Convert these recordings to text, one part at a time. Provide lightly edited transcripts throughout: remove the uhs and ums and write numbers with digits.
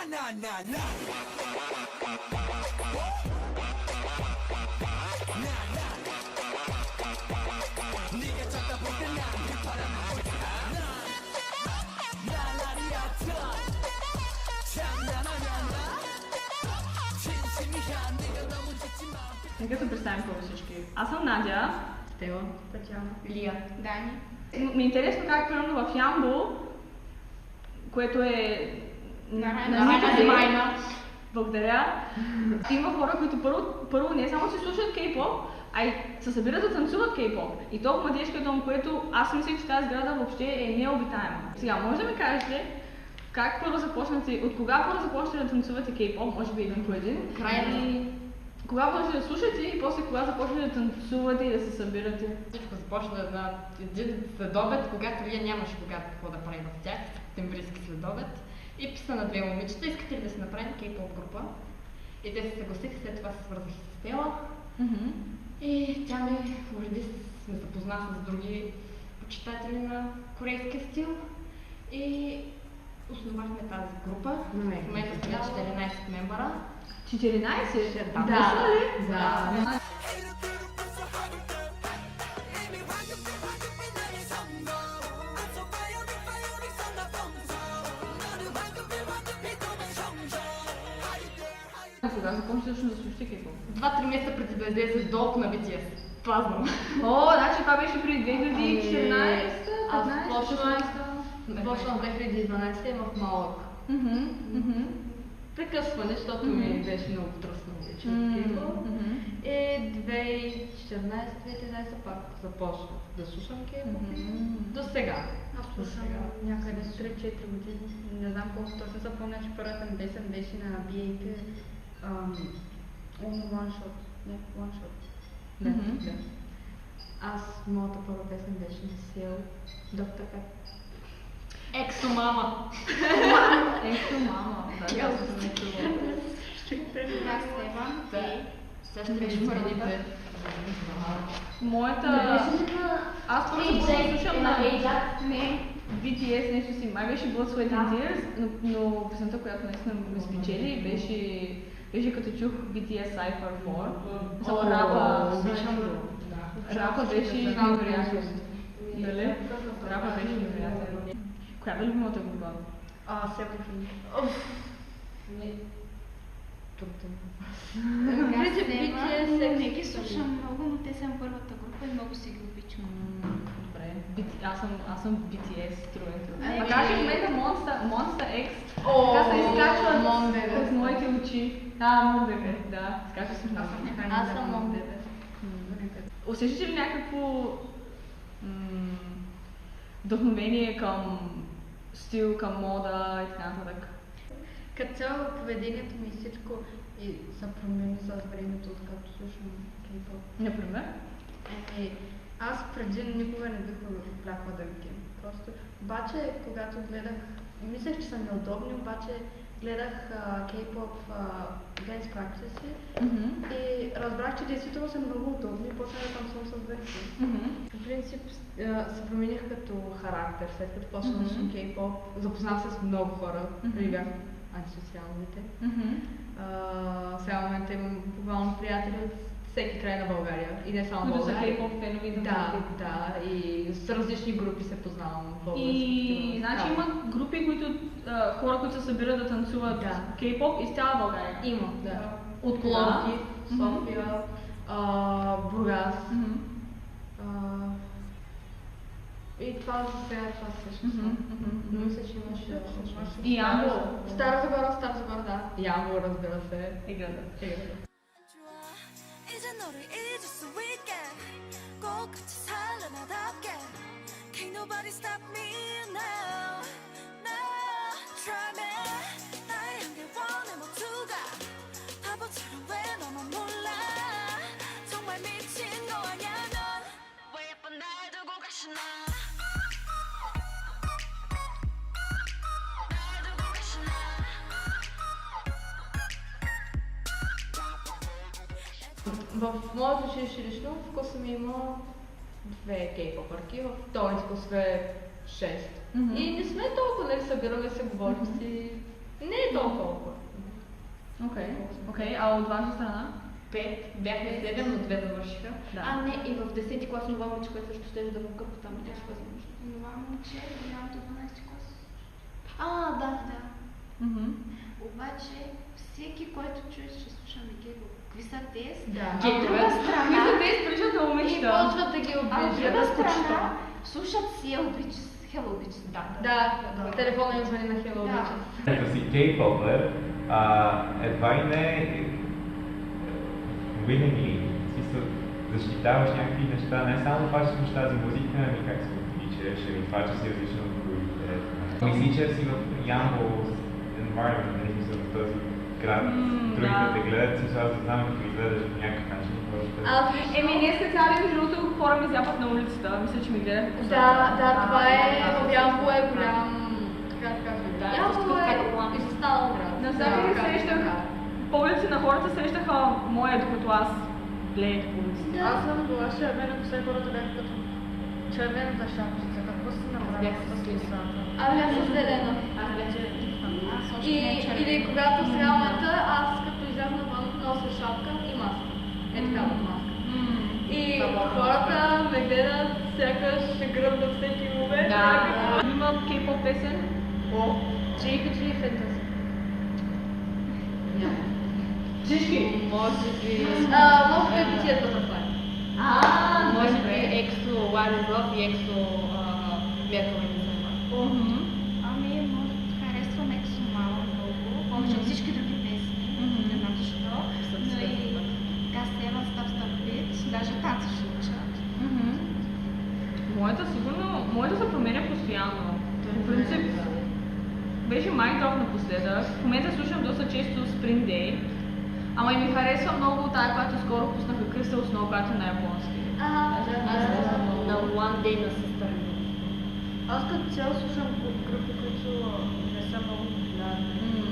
Нека се представим първо всички. Аз съм Надя. Стела. Татьяна. Лия. Дани. Ми е интересно как примерно в Ямбол, което е Найма. Благодаря. Има хора, които първо не само че слушат кей-поп, а и се събират да танцуват кей-поп. И то в младежкия дом, което аз мисля, че тази сграда въобще е необитаема. Сега, може да ми кажете как първо започнете, от кога първо започнете да танцувате кей-поп, може би един по един? Кога почнете да слушате и после кога започнете да танцувате и да се събирате? Всичко започна на един следобед, когато Лия нямаше какво да прави в тях, септемврийски следобед. И писа на две момичета, искате ли да си направим кей-поп група? И те се съгласиха, след това се свързах с Стела. И тя ме уреди, ме запозна с други почитатели на корейския стил. И основахме тази група. В момента сме 14 мембара. 14? Да. Да. Кога започнете да слушате кей-поп? 2-3 месеца преди да излезе долг на BTS. Това знам. О, значи това беше преди 2014, Аз 15, 16. почнах 2012 и имах малък прекъсване, защото ми беше много тръсно вече от кей-поп. И 2014-2013 пак започнах да слушам кей-поп. До сега. Аз слушам някъде 3-4 години. Не знам колко точно се помня, че първата ми песен беше на BAP. One Shot. Не, One Shot. Да. Аз, моята първа песен беше на Сел, Доктор Пеп. Ексо мама. Да, аз съм не чувала. Да, Стеван. Сега ще беше първите. Моята... Аз първо започнах да слушам на Не. BTS, нещо си, май беше Blood, Sweat and Tears, но песента, която наистина ме спечели, беше като чух BTS Cypher 4. Само рапа беше невероятен. Дали? Рапа беше невероятен. Коя бе любимата група? Сепофин. Трудно. Не ги слушам много, но те са първата група и много си ги обичам. Добре. Аз съм BTS труден. Макар че в мен Monster X така се изкачват с моите очи. Мон бебе, да. Изкачва се много. Аз съм Мон бебе. Усещате ли някакво вдъхновение към стил, към мода и така нататък? Като цяло поведението ми всичко и се промени с времето, откакто слушам кей-поп. Например? Аз преди никога не бих влякла да ги. Просто, обаче, когато гледах, мислех, че са неудобни, обаче гледах кей-поп Dance Practice и разбрах, че действително са много удобни и почнах да танцувам с версии. По принцип се промених като характер, след като почнах да слушам кей-поп. Запознах се с много хора, преди бях антисоциалните. Сега в момента имам буквално приятели от всеки край на България и не само Които са България. кей-поп фенови да Да, и с различни групи се познавам. И значи има групи, хора, които се събират да танцуват кей-поп из цяла България. Има, да. От Пловдив, София, Бургас. И това за сега това също. Но мисля, че имаше. И Ямбол. Стара Загора, да. Ямбол, разбира се. И града. 이제 너를 잊을 수 있게 꼭 같이 살아나답게 Can't nobody stop me now Now Try me 나의 한계원의 모두가 바보처럼 왜 너만 몰라 정말 미친 거 아냐 넌 왜 예쁜 날 두고 가시나 날 두고 가시나 В моето училище лично в класа ми има 2 кей-попърки, в втори клас е 6. И не сме толкова, не събираме се, говорим си, Не е толкова. Окей, а от ваша страна? 5, бяхме 7, но 2 завършиха. Да. А не, и в 10-ти клас това момиче, което също ще да му къпа там, нещо възможно. Това момче е голямото 12 клас. Да. Мгм. Обаче всеки, който чуе, ще слушаме гейбо. Какви са те? Да. От друга страна, Които те изпричат на И момичета. почват да ги а от обиждат. друга страна, слушат си Hello Bitches. Да, телефона им звъни на Hello Да. Bitches. Като си кей-попър, едва и не винаги си защитаваш някакви неща, не само това, че слушаш тази музика, ами как се отличаш, ами това, че си различен от другите. Мисли, че си в Ямбол environment, нали смисъл в този град, другите те гледат, си аз да знам като изгледаш по някакъв начин. Еми, ние специално между другото хора ми зяпат на улицата. Мисля, че ми гледаха по Да, това е, в Ямбол е голям, как да кажа, Да, Ямбол е изостанал град. Навсякъде срещах, погледите на хората срещаха моя, докато аз гледах по улицата. Аз съм била червена, все хората бяха като червената шапчица. Какво си направила с косата? Ами аз съм зелена. Аз вече Или когато в реалната, аз като изляза навън нося шапка и маска. Е такава маска. И хората ме гледат, сякаш ще гръмнат всеки момент. Да. Има кей-поп песен? Джейка Джей Фентази. Всички? може би... Може би BTS Butterfly. Може би EXO One is Love и EXO Metal in the Ами, може да харесвам Ексо много, повече от всички други песни. Не знам защо. Но и Gas7 Stop Bitch, даже танци ще уча. Моята се променя постоянно. По принцип, беше Minecraft напоследък. В момента слушам доста често Spring Day. Ама и ми харесва много тая, която скоро пуснаха Crystal Snow, която е на японски. на One Day на Sister. Аз като цяло слушам групи, които не са много популярни.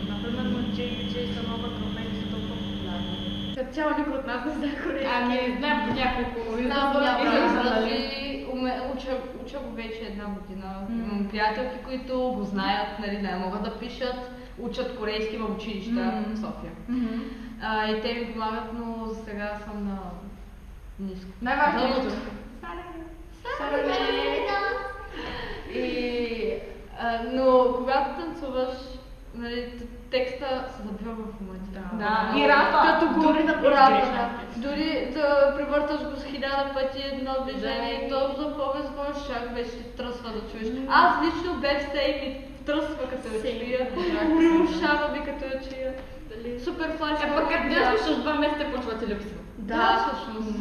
Например, JBJ са нова група и не са толкова популярни. Като цяло никой от нас не знае корейски. Ами, знам по няколко Уча го вече една година. Имам приятелки, които го знаят, нали, не могат да пишат, учат корейски в училища в София. И те ми помагат, но за сега съм на ниско. Най-важното. Но когато танцуваш, нали, текста се забива в момента. Да. И рапа. Като го Дори да рапа. Дори да превърташ го с 1000 пъти едно движение и то за по-безбожно шаг беше тръсва да чуеш. Аз лично без сей ми тръсва като я чуя. Приушава ми като я чуя. Супер флаш. Пък като не слушаш 2 месеца, почва ти липсва. Да, всъщност.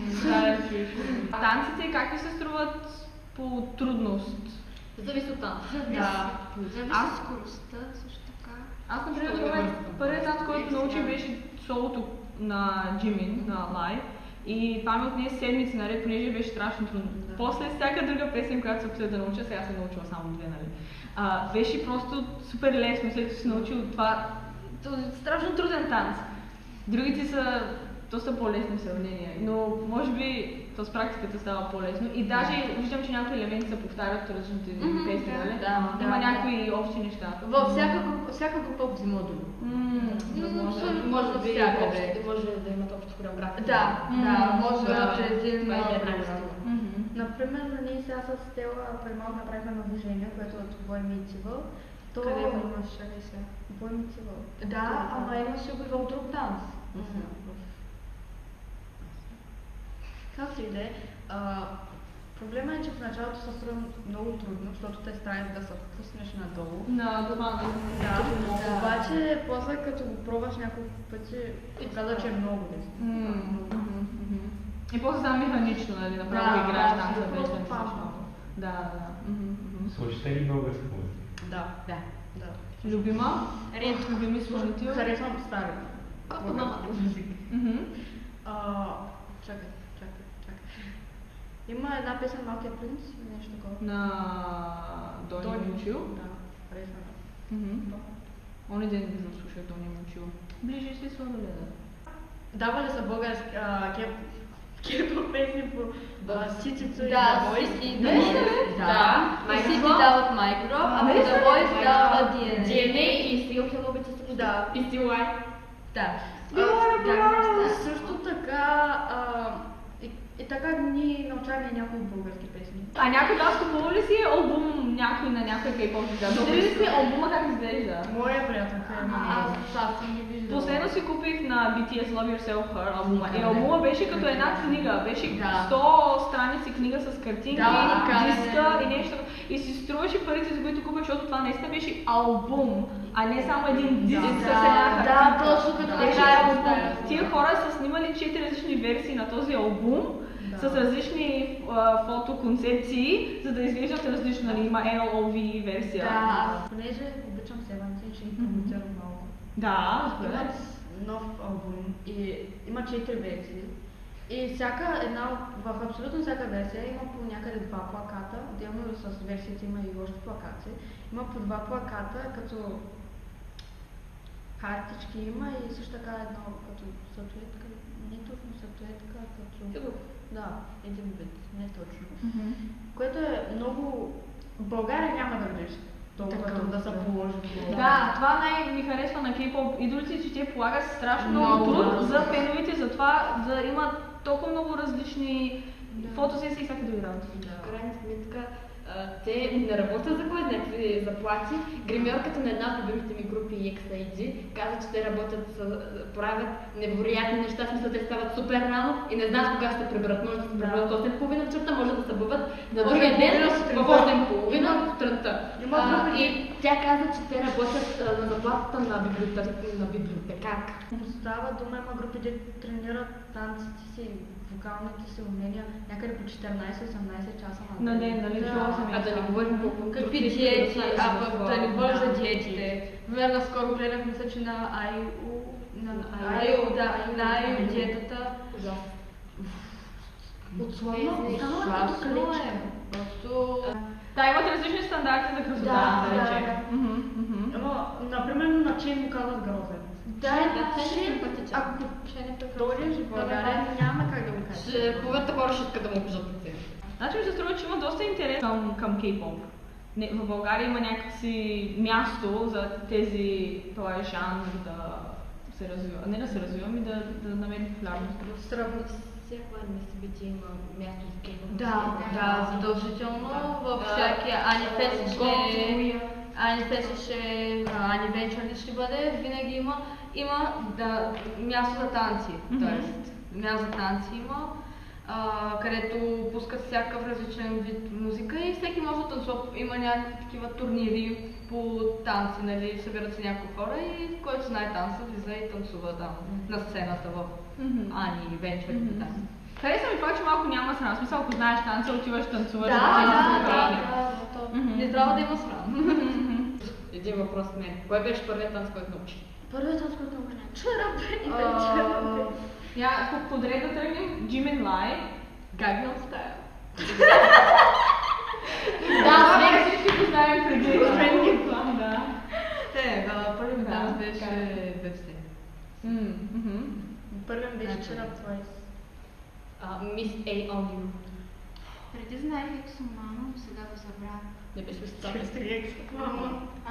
Танците как ви се струват по трудност? Зависи от танца. Зависи от скоростта, също така. Аз, например, първият танц, който научих, беше солото на Джимин, на Лай. И това ми отне седмици наред, понеже беше страшно трудно. После всяка друга песен, която се опитах да науча, сега съм научила само 2, нали? Беше просто супер лесно, след като си научил това страшно труден танц. Другите са доста по-лесни в сравнение, но може би то с практиката става по-лесно. И даже виждам, че някои елементи се повтарят в различните песни, нали? Има някои общи неща. Във всяка група взима друго. Може да всякъде. може да имат общо хореография. Да, може да чрез един програма. Например, ние сега с Стела преди малко направихме едно движение, което е от Боймицивъл. Къде го имаш? Чакай сега. Боймицивъл. Да, ама имаше го и в друг танц. Както и да е, проблема е, че в началото се струва много трудно, защото те стават да се впуснеш надолу. Да. Обаче, после като го пробваш няколко пъти, каза, че е много лесно. И после става механично, нали, направо играеш танца, без да просто мислиш малко. Да. Слушате ли българска музика? Да. Любима? Любими изпълнител? Харесвам стари. Колко мама музика? Чакай. Има една песен Малкият принц или нещо такова. На Дони Мучил? Да, харесвам. Оня ден бих слушах Дони Мучил. Ближи си Сладоледа. Давали са български кепо песни по Сицицу и Да, The Voice. Да. Сити дават Micro, а по The Voice дава DNA. DNA и Still Hello Bitches Да. И CY. Да. Също така, и така ние научаваме някои български песни. А някой от вас купува ли си албум някой на някой K-pop звезда? Видели ли си албума как изглежда? Моя приятелка е Аз съм ги виждала. Последно си купих на BTS Love Yourself Her албума. И албума беше като една книга. Беше Да. 100 страници книга с картинки, Да, диска и нещо. И си струваше парите, за които купих, защото това наистина беше албум, а не само един диск с една картинка. точно като Беше така е албум. представя. Тия хора са снимали 4 различни версии на този албум. С различни фотоконцепции, за да изглеждат различно, нали, има LOV версия. Да, понеже обичам Seventeen, ще ги коментирам малко. Да, Имат нов албум и има 4 версии. И всяка една, в абсолютно всяка версия има по някъде 2 плаката, отделно с версията има и още плакати. Има по 2 плаката, като картички има и също така едно като статуетка, не точно статуетка, като... Да, един вид, не точно. Което е много... В България няма да видиш толкова да се положи. Да, това ми харесва на K-pop идолите, че те полагат страшно много Много, труд да. за феновете, за това да имат толкова много различни фотосесии и всякакви работи. В крайна сметка, те не работят за кой някакви заплати. Гримьорката на една от любимите ми групи XID каза, че те работят, правят невероятни неща, в смисъл те стават супер рано и не знаят кога ще се приберат. Може да се приберат 8:30 вечерта, може да се бъдат на другия ден в 8:30 сутринта. И тя каза, че те работят на заплатата на библиотекарка. Става дума, има групи, де тренират танците си, вокалните си умения някъде по 14-18 часа На ден, нали, Да. чула съм я А да не това. говорим колко Какви други диети, други а неща пък в- да не говорим за Да. диетите. Верно, скоро гледах, мисля, че на IU, на IU диетата. Ужасно. Отслабно, станала като клечка. Просто... Да, имат различни стандарти за красота, да речем. Ама, например, на Чен му казват грозен. Да, Чен е симпатичен. ако дойдеш в България, няма как да го кажеш. Ще повече хора ще искат да му пишат лице. Значи ми се струва, че има доста интерес към K-pop. В България има някакси място за тези, този жанр да се развива. Не да се развива, ами да намери популярност. Всяко едно събитие има място за кейпоп. Да, задължително във всяки анифест ще анивенчър ще бъде, винаги има място за танци, т.е. място за танци има, където пускат всякакъв различен вид музика и всеки може да танцува. Има някакви такива турнири по танци, нали, събират се няколко хора и който знае танца, влиза и танцува там на сцената в Ани, Венчър и така. Харесва ми това, че малко няма срам. В смисъл, ако знаеш танца, отиваш танцуваш. Не трябва да има срам. Един въпрос с мен. Кой беше първият танц, който научи? Първият танц, който научи. Чарапе. Подред да тръгнем, Jimin Lai, Gangnam Style. Да, всички го знаем преди. Трендинг план, да. Първият танц Да, беше Вебсе. Първият беше Чарап Твайс. Miss A on you. Преди знаех Ексомана, но сега го забравя. Не беше достатъчно.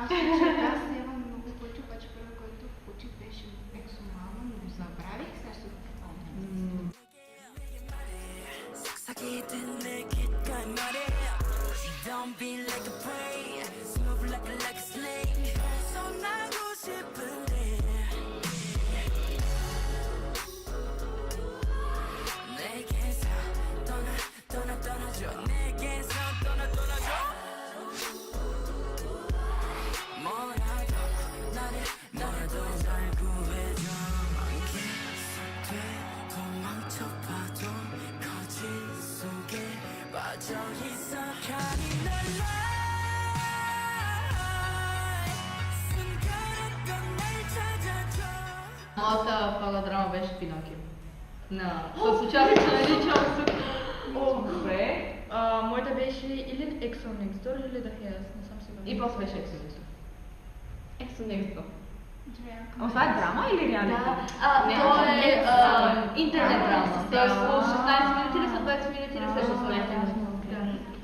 Аз имам много пъти, обаче първо, който учих беше Ексомана, но го забравих, сега ще го припомня. 속삭이듯 내 귓가에 말해 Don't be like a prey Move like a sling 손나고 싶은데 내게서 떠나줘 내게서 떠나줘 뭐라도 나를 잘 구해줘 계속돼 도망쳐봐도 거짓 속에 빠져있어 가리날라 숨가렸던 날 찾아줘 Моята първа драма беше Пинокио. С участие на Ли Чонсук. Добре. Моята беше или Exo Next Door или The Hairs, не съм сигурна. И после беше Exo Next Door. Ексо Next Door. А това е драма или реалити? Това е интернет драма. Да. Тоест по 16 минути или са 20 минути или са 16 минути.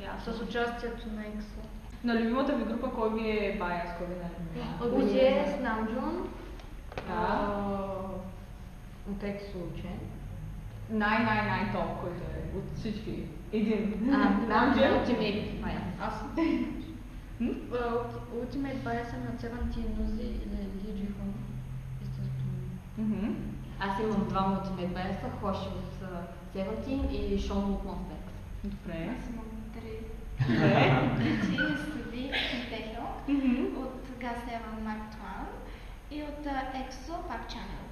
Ясно. С участието на Exo. На любимата ви група, кой ви е байас, кой ви е най-любим? От BTS, Намджун, От ексо учен. Най-топ, който е от всички. Един. Знам, че Джем? Ultimate Bias. Аз Ultimate Bias съм на 17 Нози или Лиджи Хон. Аз имам два Ultimate Bias, Хоши от Seventeen и Шон от Monster X. Добре. Аз имам 3. Добре. Ти Сливи Техно, от GAS7 Mark Twain и от EXO Park Channel.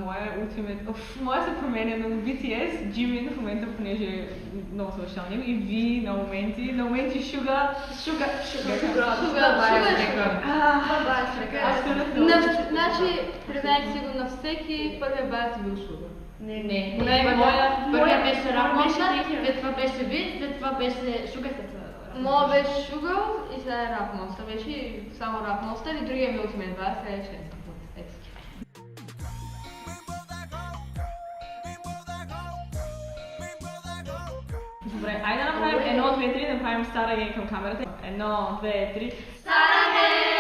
Моя Ultimate... Моя се променя на BTS, Jimin в момента, понеже е много съвършен, и Ви на моменти Suga Значи, признайте си го на всеки, първия Bias бил Suga. Не. Първия беше Rap Monster, след това беше Вид, след това беше Suga, след това. Моя беше Sugar и сега е Rap Monster. Беше само Rap Monster и другия ми Ultimate Bias е X. Добре, айде да направим 1, 2, 3, да направим Стара Гей към камерата. 1, 2, 3. Sarah